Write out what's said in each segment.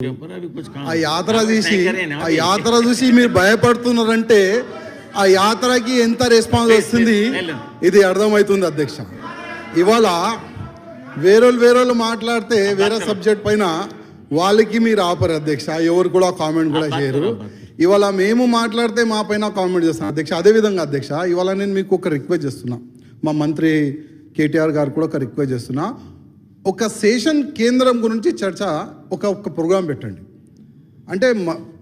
ఆ యాత్ర చూసి మీరు భయపడుతున్నారంటే ఆ యాత్రకి ఎంత రెస్పాన్స్ వస్తుంది ఇది అర్థమవుతుంది అధ్యక్ష. ఇవాళ వేరేళ్ళు మాట్లాడితే వేరే సబ్జెక్ట్ పైన వాళ్ళకి మీరు ఆపరు అధ్యక్ష, ఎవరు కూడా కామెంట్ కూడా చేయరు. ఇవాళ మేము మాట్లాడితే మా పైన కామెంట్ చేస్తాం అధ్యక్ష. అదేవిధంగా అధ్యక్ష, ఇవాళ నేను మీకు ఒక రిక్వెస్ట్ చేస్తున్నా, మా మంత్రి కేటీఆర్ గారు కూడా ఒక రిక్వెస్ట్ చేస్తున్నా, ఒక సెషన్ కేంద్రం గురించి చర్చ ఒక ప్రోగ్రాం పెట్టండి. అంటే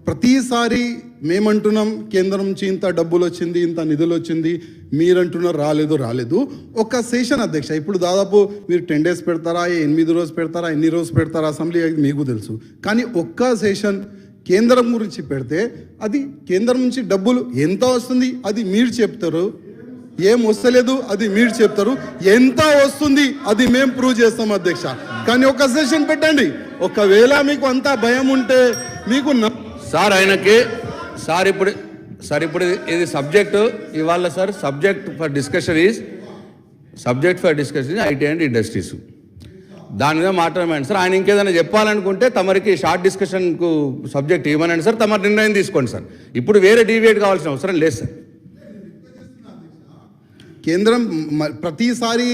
ప్రతిసారి మేమంటున్నాం కేంద్రం నుంచి ఇంత డబ్బులు వచ్చింది, ఇంత నిధులు వచ్చింది, మీరంటున్నారు రాలేదు. ఒక సెషన్ అధ్యక్ష, ఇప్పుడు దాదాపు మీరు 10 days పెడతారా, 8 రోజు పెడతారా, ఎన్ని రోజు పెడతారా అసెంబ్లీ మీకు తెలుసు. కానీ ఒక్క సెషన్ కేంద్రం గురించి పెడితే అది కేంద్రం నుంచి డబ్బులు ఎంత వస్తుంది అది మీరు చెప్తారు, ఏం వస్తలేదు అది మీరు చెప్తారు, ఎంత వస్తుంది అది మేము ప్రూవ్ చేస్తాం అధ్యక్ష. కానీ ఒక సెషన్ పెట్టండి. ఒకవేళ మీకు అంతా భయం ఉంటే మీకు సార్ ఆయనకి ఇప్పుడు ఇది సబ్జెక్టు ఇవాళ sir subject for discussion is IT and industries. దాని మీద మాట్లాడమండి సార్. ఆయన ఇంకేదైనా చెప్పాలనుకుంటే తమరికి షార్ట్ డిస్కషన్కు సబ్జెక్ట్ ఇవ్వనండి సార్, తమ నిర్ణయం తీసుకోండి సార్. ఇప్పుడు వేరే డీవియేట్ కావాల్సిన అవసరం లేదు సార్. కేంద్రం ప్రతిసారి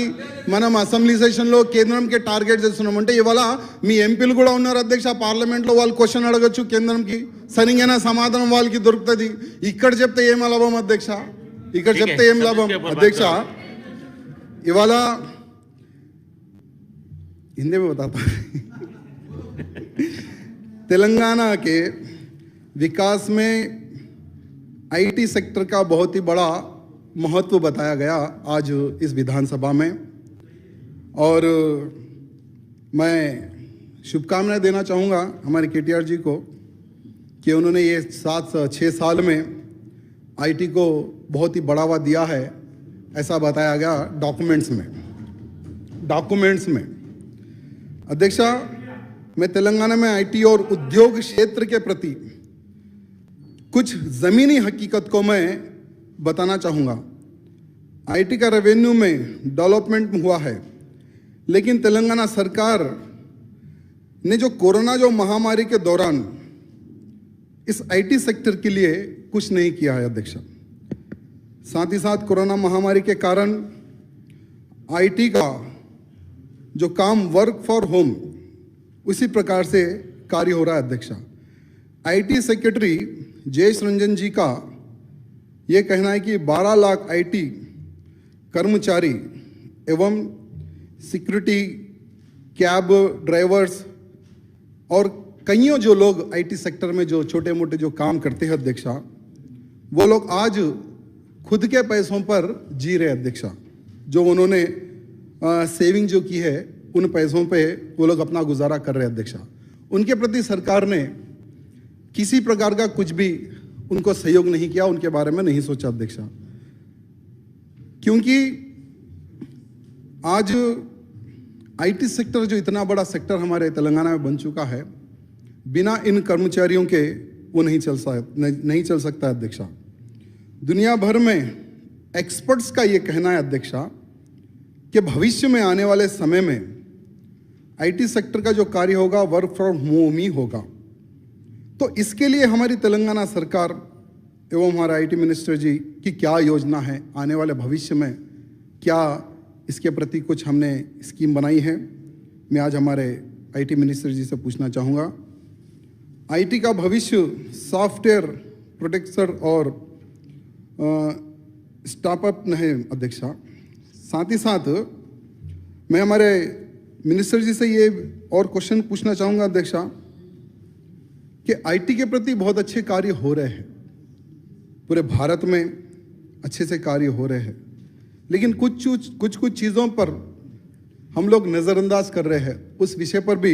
మనం అసెంబ్లీ సెషన్లో కేంద్రంకి టార్గెట్ చేస్తున్నామంటే ఇవాళ మీ ఎంపీలు కూడా ఉన్నారు అధ్యక్ష, పార్లమెంట్లో వాళ్ళు క్వశ్చన్ అడగచ్చు కేంద్రంకి, సరిగైన సమాధానం వాళ్ళకి దొరుకుతుంది. ఇక్కడ చెప్తే ఏం లాభం అధ్యక్ష, ఇక్కడ చెప్తే ఏం లాభం అధ్యక్ష. ఇవాళ हिंदी में बताता तेलंगाना के विकास में आईटी सेक्टर का बहुत ही बड़ा महत्व बताया गया आज इस विधानसभा में, और मैं शुभकामनाएं देना चाहूँगा हमारे केटीआर जी को कि उन्होंने ये 7-6 साल में आईटी को बहुत ही बढ़ावा दिया है, ऐसा बताया गया डॉक्यूमेंट्स में। अध्यक्षा, मैं तेलंगाना में आईटी और उद्योग क्षेत्र के प्रति कुछ ज़मीनी हकीकत को मैं बताना चाहूँगा। आईटी का रेवेन्यू में डेवलपमेंट हुआ है, लेकिन तेलंगाना सरकार ने जो कोरोना महामारी के दौरान इस आईटी सेक्टर के लिए कुछ नहीं किया है अध्यक्षा। साथ ही साथ कोरोना महामारी के कारण आईटी का जो काम वर्क फॉर होम उसी प्रकार से कार्य हो रहा है अध्यक्षा। आईटी सेक्रेटरी जयेश रंजन जी का ये कहना है कि 12 लाख आईटी कर्मचारी एवं सिक्योरिटी, कैब ड्राइवर्स और कईयों जो लोग आईटी सेक्टर में जो छोटे मोटे जो काम करते हैं अध्यक्षा, वो लोग आज खुद के पैसों पर जी रहे अध्यक्षा। जो उन्होंने सेविंग जो की है उन पैसों पे वो लोग अपना गुजारा कर रहे हैं अध्यक्षा। उनके प्रति सरकार ने किसी प्रकार का कुछ भी उनको सहयोग नहीं किया, उनके बारे में नहीं सोचा अध्यक्षा। क्योंकि आज आईटी सेक्टर जो इतना बड़ा सेक्टर हमारे तेलंगाना में बन चुका है, बिना इन कर्मचारियों के वो नहीं चल सकता अध्यक्षा। दुनिया भर में एक्सपर्ट्स का ये कहना है अध्यक्षा कि भविष्य में आने वाले समय में आईटी सेक्टर का जो कार्य होगा वर्क फ्रॉम होम ही होगा। तो इसके लिए हमारी तेलंगाना सरकार एवं हमारे आईटी मिनिस्टर जी की क्या योजना है, आने वाले भविष्य में क्या इसके प्रति कुछ हमने स्कीम बनाई है, मैं आज हमारे आईटी मिनिस्टर जी से पूछना चाहूँगा। आईटी का भविष्य सॉफ्टवेयर प्रोटेक्टर और स्टार्टअप है अध्यक्षा। साथ ही साथ मैं हमारे मिनिस्टर जी से ये और क्वेश्चन पूछना चाहूँगा अध्यक्षा कि आईटी के प्रति बहुत अच्छे कार्य हो रहे हैं, पूरे भारत में अच्छे से कार्य हो रहे हैं, लेकिन कुछ चीज़ों पर हम लोग नज़रअंदाज कर रहे हैं। उस विषय पर भी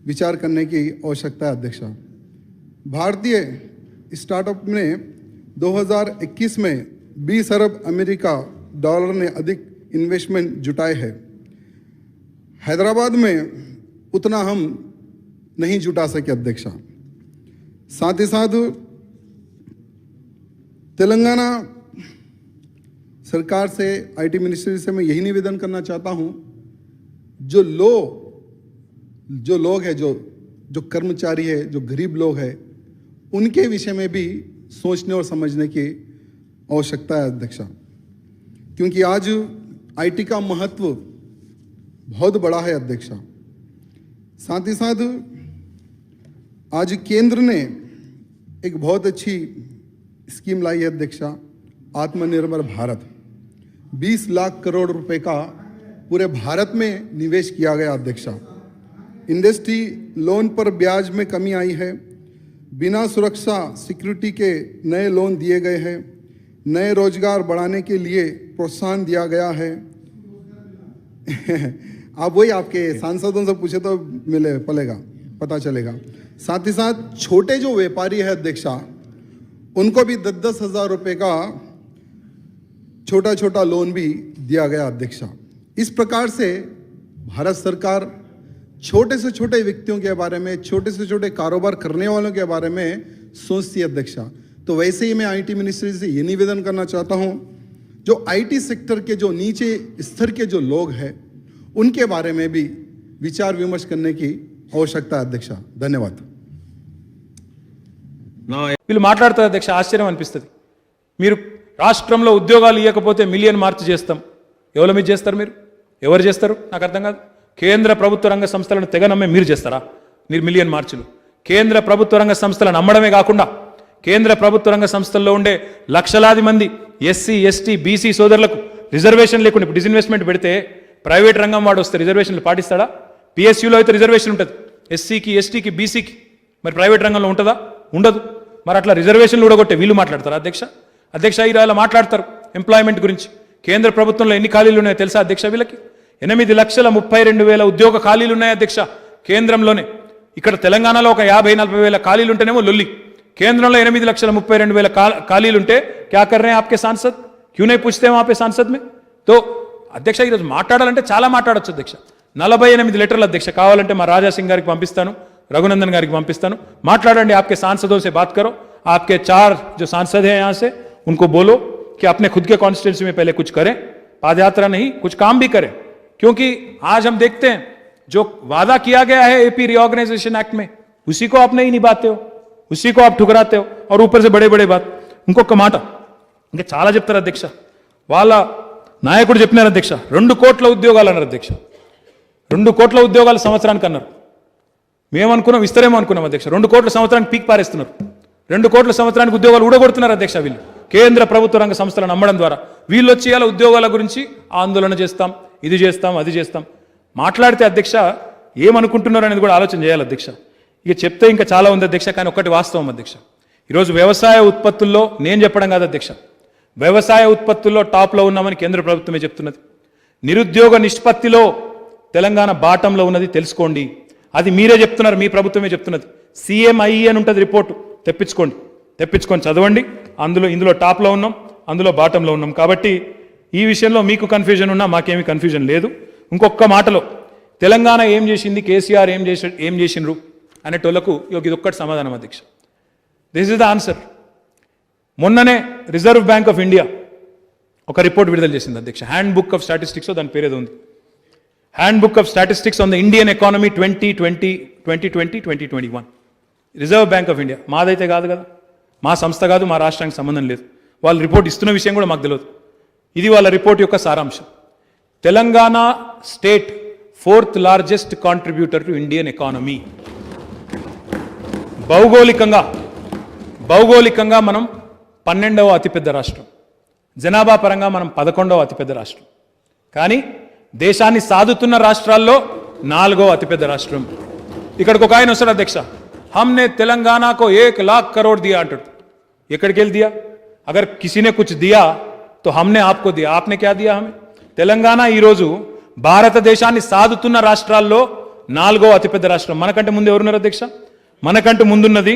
विचार करने की आवश्यकता है अध्यक्षा। भारतीय स्टार्टअप ने 2021 में 20 अरब अमेरिका डॉलर ने अधिक इन्वेस्टमेंट जुटाए हैं। हैदराबाद में उतना हम नहीं जुटा सके अध्यक्षा। साथ ही साथ तेलंगाना सरकार से, आईटी मिनिस्ट्री से मैं यही निवेदन करना चाहता हूं, जो लोग हैं जो जो कर्मचारी है, जो गरीब लोग हैं, उनके विषय में भी सोचने और समझने की आवश्यकता है अध्यक्षा, क्योंकि आज आईटी का महत्व बहुत बड़ा है अध्यक्षा। साथ ही साथ आज केंद्र ने एक बहुत अच्छी स्कीम लाई है अध्यक्षा, आत्मनिर्भर भारत। 20 लाख करोड़ रुपए का पूरे भारत में निवेश किया गया अध्यक्षा। इंडस्ट्री लोन पर ब्याज में कमी आई है, बिना सुरक्षा सिक्योरिटी के नए लोन दिए गए हैं, नए रोजगार बढ़ाने के लिए प्रोत्साहन दिया गया है। आप वही आपके सांसदों से पूछे तो मिले पलेगा, पता चलेगा। साथ ही साथ छोटे जो व्यापारी है अध्यक्षा, उनको भी 10-10 हज़ार रुपये का छोटा छोटा लोन भी दिया गया अध्यक्षा। इस प्रकार से भारत सरकार छोटे से छोटे व्यक्तियों के बारे में, छोटे से छोटे कारोबार करने वालों के बारे में सोचती है अध्यक्षा। तो वैसे ही मैं आईटी मिनिस्ट्री से ये निवेदन करना चाहता हूँ, जो आईटी सेक्टर के जो नीचे स्तर के जो लोग हैं, उनके बारे में भी विचार विमर्श करने की आवश्यकता है अध्यक्षा। धन्यवाद। వీళ్ళు మాట్లాడతారు అధ్యక్ష, ఆశ్చర్యం అనిపిస్తుంది. మీరు రాష్ట్రంలో ఉద్యోగాలు ఇవ్వకపోతే మిలియన్ మార్చ్ చేస్తాం. ఎవరి మీద చేస్తారు మీరు? ఎవరు చేస్తారు? నాకు అర్థం కాదు. కేంద్ర ప్రభుత్వ రంగ సంస్థలను తెగ నమ్మే మీరు చేస్తారా మీరు మిలియన్ మార్చులు? కేంద్ర ప్రభుత్వ రంగ సంస్థలను నమ్మడమే కాకుండా కేంద్ర ప్రభుత్వ రంగ సంస్థల్లో ఉండే లక్షలాది మంది ఎస్సీ ఎస్టీ బీసీ సోదరులకు రిజర్వేషన్ లేకుండా ఇప్పుడు డిస్ఇన్వెస్ట్మెంట్ పెడితే ప్రైవేట్ రంగం వాడు వస్తే రిజర్వేషన్లు పాటిస్తాడా? పిఎస్యూలో అయితే రిజర్వేషన్ ఉంటుంది, ఎస్సీకి ఎస్టీకి బీసీకి. మరి ప్రైవేట్ రంగంలో ఉంటుందా? ఉండదు. మరి అట్లా రిజర్వేషన్లు ఊడగొట్టే వీళ్ళు మాట్లాడతారు అధ్యక్ష? అధ్యక్ష ఇలా మాట్లాడతారు ఎంప్లాయ్మెంట్ గురించి. కేంద్ర ప్రభుత్వంలో ఎన్ని ఖాళీలు ఉన్నాయో తెలుసా అధ్యక్ష? వీళ్ళకి 8,32,000 ఉద్యోగ ఖాళీలు ఉన్నాయి అధ్యక్ష కేంద్రంలోనే. ఇక్కడ తెలంగాణలో ఒక 50-40 వేల ఖాళీలు ఉంటేనేమో లొల్లి. కేంద్రంలో 8,32,000 ఖాళీలు ఉంటే క్యా కర్ రే ఆప్కే సాంసద్? క్యూ నే పూछते हैं वहां पे सांसद में? तो అధ్యక్ష ఈరోజు మాట్లాడాలంటే చాలా మాట్లాడొచ్చు అధ్యక్ష. 48 లెటర్లు అధ్యక్ష. కావాలంటే మా రాజా సింగ్ గారికి పంపిస్తాను, रघुनंदन गारी पंपिस्तानु, माట్లాడండి, आपके सांसदों से बात करो, आपके 4 जो सांसद हैं यहाँ से उनको बोलो कि अपने खुद के कॉन्स्टिट्यूंसी में पहले कुछ करें, पादयात्रा नहीं कुछ काम भी करें। क्योंकि आज हम देखते हैं जो वादा किया गया है एपी रीऑर्गेनाइजेशन एक्ट में, उसी को आप नहीं निभाते हो, उसी को आप ठुकराते हो, और ऊपर से बड़े बड़े बात ఇంకొక మాట ఇంకా చాలా చెప్తారు అధ్యక్ష. వాళ్ళ నాయకుడు చెప్పినారు అధ్యక్ష, 2 కోట్ల ఉద్యోగాలు అన్నారు అధ్యక్ష. 2 కోట్ల ఉద్యోగాలు సంవత్సరానికి అన్నారు. మేమనుకున్నాం ఇస్తారేమో అనుకున్నాం అధ్యక్ష. 2 కోట్ల సంవత్సరానికి పీక్ పారేస్తున్నారు. 2 కోట్ల సంవత్సరానికి ఉద్యోగాలు ఊడగొడుతున్నారు అధ్యక్ష వీళ్ళు, కేంద్ర ప్రభుత్వ రంగ సంస్థలను నమ్మడం ద్వారా. వీళ్ళు వచ్చి ఇలా ఉద్యోగాల గురించి ఆందోళన చేస్తాం, ఇది చేస్తాం, అది చేస్తాం మాట్లాడితే అధ్యక్ష ఏమనుకుంటున్నారు అనేది కూడా ఆలోచన చేయాలి అధ్యక్ష. ఇక చెప్తే ఇంకా చాలా ఉంది అధ్యక్ష, కానీ ఒక్కటి వాస్తవం అధ్యక్ష. ఈరోజు వ్యవసాయ ఉత్పత్తుల్లో నేను చెప్పడం కాదు అధ్యక్ష, వ్యవసాయ ఉత్పత్తుల్లో టాప్లో ఉన్నామని కేంద్ర ప్రభుత్వమే చెప్తున్నది. నిరుద్యోగ నిష్పత్తిలో తెలంగాణ బాటంలో ఉన్నది తెలుసుకోండి. అది మీరే చెప్తున్నారు, మీ ప్రభుత్వమే చెప్తున్నది. సిఎంఐఈ అని ఉంటుంది రిపోర్టు, తెప్పించుకొని చదవండి. ఇందులో టాప్లో ఉన్నాం, అందులో బాటంలో ఉన్నాం. కాబట్టి ఈ విషయంలో మీకు కన్ఫ్యూజన్ ఉన్నా మాకేమీ కన్ఫ్యూజన్ లేదు. ఇంకొక మాటలో తెలంగాణ ఏం చేసింది, కేసీఆర్ ఏం చేసిండ్రు అనేటోళ్లకు ఇది ఒక్కటి సమాధానం అధ్యక్ష. This is the answer. మొన్ననే రిజర్వ్ బ్యాంక్ ఆఫ్ ఇండియా ఒక రిపోర్ట్ విడుదల చేసింది అధ్యక్ష, హ్యాండ్ బుక్ ఆఫ్ స్టాటిస్టిక్స్, దాని పేరేదో ఉంది, handbook of statistics on the Indian economy 2020-2021. Reserve Bank of India మాదైతే కాదు కదా, మా సంస్థ కాదు, మా రాష్ట్రానికి సంబంధం లేదు. వాళ్ళు రిపోర్ట్ ఇస్తున్న విషయం కూడా మాకు తెలియదు. ఇది వాళ్ళ రిపోర్ట్ యొక్క సారాంశం. Telangana state 4th largest contributor to Indian economy. భౌగోళికంగా మనం 12వ అతిపెద్ద రాష్ట్రం, జనాభా పరంగా మనం 11వ అతిపెద్ద రాష్ట్రం, కానీ దేశాన్ని సాదుతున్న రాష్ట్రాల్లో 4వ అతిపెద్ద రాష్ట్రం. ఇక్కడికి ఒక ఆయన వస్తాడు అధ్యక్ష, हमने तेलंगाना को 1 लाख करोड़ दिया अंటాడు. ఎక్కడికి వెళ్ళి दिया? अगर किसी ने कुछ दिया तो हमने आपको दिया. आपने क्या दिया हमें? తెలంగాణ ఈరోజు భారతదేశాన్ని సాదుతున్న రాష్ట్రాల్లో 4వ అతిపెద్ద రాష్ట్రం. మనకంటే ముందు ఎవరున్నారు అధ్యక్ష? మనకంటే ముందున్నది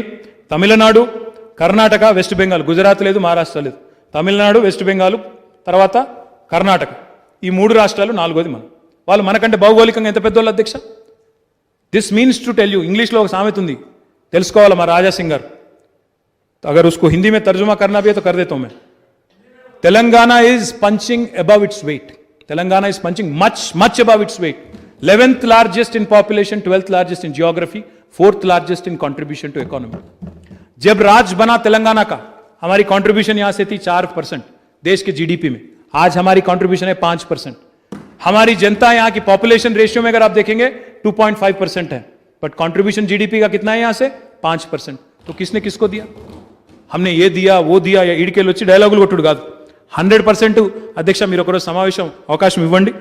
తమిళనాడు, కర్ణాటక, వెస్ట్ బెంగాల్. గుజరాత్ లేదు, మహారాష్ట్ర లేదు. తమిళనాడు, వెస్ట్ బెంగాల్, తర్వాత కర్ణాటక. ఈ 3 రాష్ట్రాలు 4వది మనం. వాళ్ళు మనకంటే భౌగోళికంగా ఎంత పెద్దోళ్ళు అధ్యక్ష? This means to tell you, ఇంగ్లీష్లో ఒక సామెత ఉంది, తెలుసుకోవాలి మా రాజా సింగ్ గారు. अगर उसको हिंदी में तर्जुमा करना भी है तो कर देता हूं मैं. Telangana is punching above its weight. Telangana is punching much above its weight. 11th largest in population, 12th largest in geography, 4th largest in contribution to economy. जब राज्य बना तेलंगाना का, हमारी कंट्रीब्यूशन यहां से थी 4% देश के जीडीपी में, आज हमारी कंट्रीब्यूशन है 5%। हमारी जनता यहां की पॉपुलेशन रेशियो में अगर आप देखेंगे 2.5% है, बट कंट्रीब्यूशन जीडीपी का कितना है यहां से 5%। तो किसने किसको दिया? हमने ये दिया वो दिया या ఈడికెళ్ళి వచ్చి డైలాగులు కొట్టుడు కాదు। 100% అధ్యక్ష మీరు ఒకరోజు సమావేశం అవకాశం ఇవ్వండి,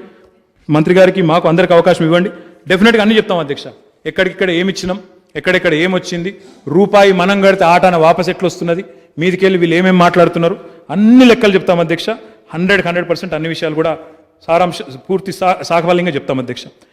మంత్రి గారికి మాకు అందరికి అవకాశం ఇవ్వండి, డెఫినెట్గా అన్ని చెప్తాం అధ్యక్ష। ఎక్కడిక్కడ ఏమి ఇచ్చినాం, ఎక్కడెక్కడ ఏమొచ్చింది, రూపాయి మనం కడితే ఆటాన వాపస్ ఎట్లా వస్తున్నది, మీదికెళ్ళి వీళ్ళు ఏమేమి మాట్లాడుతున్నారు, అన్ని లెక్కలు చెప్తాం అధ్యక్ష। 100% అన్ని విషయాలు కూడా సారాంశ పూర్తి సాగవాలంగా చెప్తాం అధ్యక్ష।